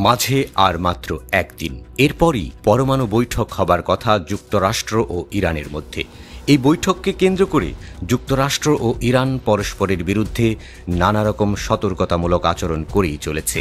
মাঝে আর মাত্র একদিন, এরপরই পরমাণু বৈঠক হবার কথা যুক্তরাষ্ট্র ও ইরানের মধ্যে। এই বৈঠককে কেন্দ্র করে যুক্তরাষ্ট্র ও ইরান পরস্পরের বিরুদ্ধে নানা রকম সতর্কতামূলক আচরণ করেই চলেছে।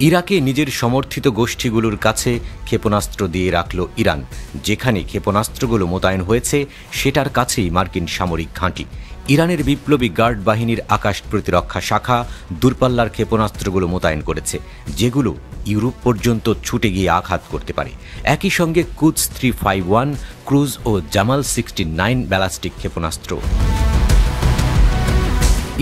ইরাকে নিজের সমর্থিত গোষ্ঠীগুলোর কাছে ক্ষেপণাস্ত্র দিয়ে রাখল ইরান। যেখানে ক্ষেপণাস্ত্রগুলো মোতায়েন হয়েছে সেটার কাছেই মার্কিন সামরিক ঘাঁটি। ইরানের বিপ্লবী গার্ড বাহিনীর আকাশ প্রতিরক্ষা শাখা দূরপাল্লার ক্ষেপণাস্ত্রগুলো মোতায়েন করেছে, যেগুলো ইউরোপ পর্যন্ত ছুটে গিয়ে আঘাত করতে পারে। একই সঙ্গে কুদস 351 ক্রুজ ও জামাল 69 ব্যালাস্টিক ক্ষেপণাস্ত্র।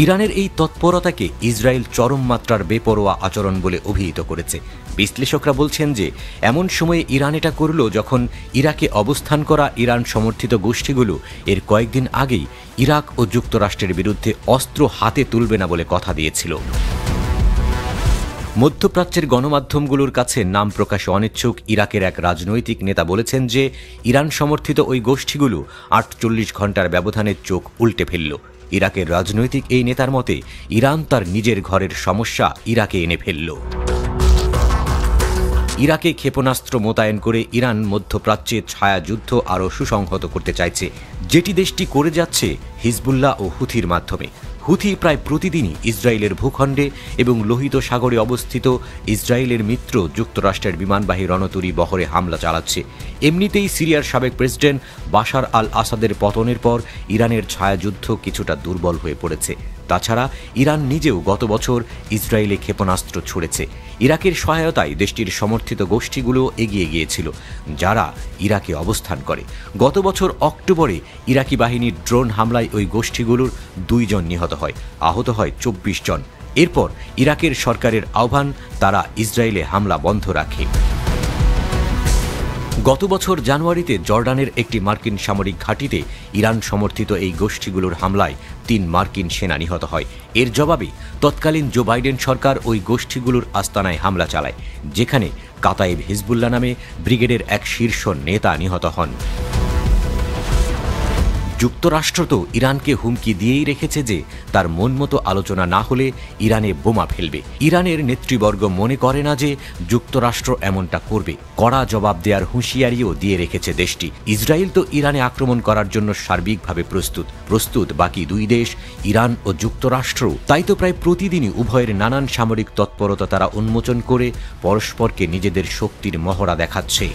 ইরানের এই তৎপরতাকে ইসরায়েল চরম মাত্রার বেপরোয়া আচরণ বলে অভিহিত করেছে। বিশ্লেষকরা বলছেন যে এমন সময়ে ইরান এটা করল যখন ইরাকে অবস্থান করা ইরান সমর্থিত গোষ্ঠীগুলো এর কয়েকদিন আগেই ইরাক ও যুক্তরাষ্ট্রের বিরুদ্ধে অস্ত্র হাতে তুলবে না বলে কথা দিয়েছিল। মধ্যপ্রাচ্যের গণমাধ্যমগুলোর কাছে নাম প্রকাশে অনিচ্ছুক ইরাকের এক রাজনৈতিক নেতা বলেছেন যে ইরান সমর্থিত ওই গোষ্ঠীগুলো 48 ঘণ্টার ব্যবধানে চোখ উল্টে ফেলল। ইরাকের রাজনৈতিক এই নেতার মতে ইরান তার নিজের ঘরের সমস্যা ইরাকে এনে ফেলল। ইরাকে ক্ষেপণাস্ত্র মোতায়েন করে ইরান মধ্যপ্রাচ্যে ছায়াযুদ্ধ আরও সুসংহত করতে চাইছে, যেটি দেশটি করে যাচ্ছে হিজবুল্লাহ ও হুথির মাধ্যমে। হুথি প্রায় প্রতিদিনই ইসরায়েলের ভূখণ্ডে এবং লোহিত সাগরে অবস্থিত ইসরায়েলের মিত্র যুক্তরাষ্ট্রের বিমানবাহী রণতরী বহরে হামলা চালাচ্ছে। এমনিতেই সিরিয়ার সাবেক প্রেসিডেন্ট বাশার আল আসাদের পতনের পর ইরানের ছায়াযুদ্ধ কিছুটা দুর্বল হয়ে পড়েছে। তাছাড়া ইরান নিজেও গত বছর ইসরায়েলে ক্ষেপণাস্ত্র ছুড়েছে। ইরাকের সহায়তায় দেশটির সমর্থিত গোষ্ঠীগুলো এগিয়ে গিয়েছিল, যারা ইরাকে অবস্থান করে। গত বছর অক্টোবরে ইরাকি বাহিনীর ড্রোন হামলায় ওই গোষ্ঠীগুলোর 2 জন নিহত হয়, আহত হয় 24 জন। এরপর ইরাকের সরকারের আহ্বান, তারা ইসরায়েলে হামলা বন্ধ রাখে। গত বছর জানুয়ারিতে জর্ডানের একটি মার্কিন সামরিক ঘাঁটিতে ইরান সমর্থিত এই গোষ্ঠীগুলোর হামলায় 3 মার্কিন সেনা নিহত হয়। এর জবাবে তৎকালীন জো বাইডেন সরকার ওই গোষ্ঠীগুলোর আস্তানায় হামলা চালায়, যেখানে কাতাইব হিজবুল্লাহ নামে ব্রিগেডের এক শীর্ষ নেতা নিহত হন। যুক্তরাষ্ট্র তো ইরানকে হুমকি দিয়েই রেখেছে যে তার মন মতো আলোচনা না হলে ইরানে বোমা ফেলবে। ইরানের নেতৃবর্গ মনে করে না যে যুক্তরাষ্ট্র এমনটা করবে। কড়া জবাব দেওয়ার হুঁশিয়ারিও দিয়ে রেখেছে দেশটি। ইসরায়েল তো ইরানে আক্রমণ করার জন্য সার্বিকভাবে প্রস্তুত বাকি 2 দেশ ইরান ও যুক্তরাষ্ট্র। তাই তো প্রায় প্রতিদিনই উভয়ের নানান সামরিক তৎপরতা তারা উন্মোচন করে পরস্পরকে নিজেদের শক্তির মহড়া দেখাচ্ছে।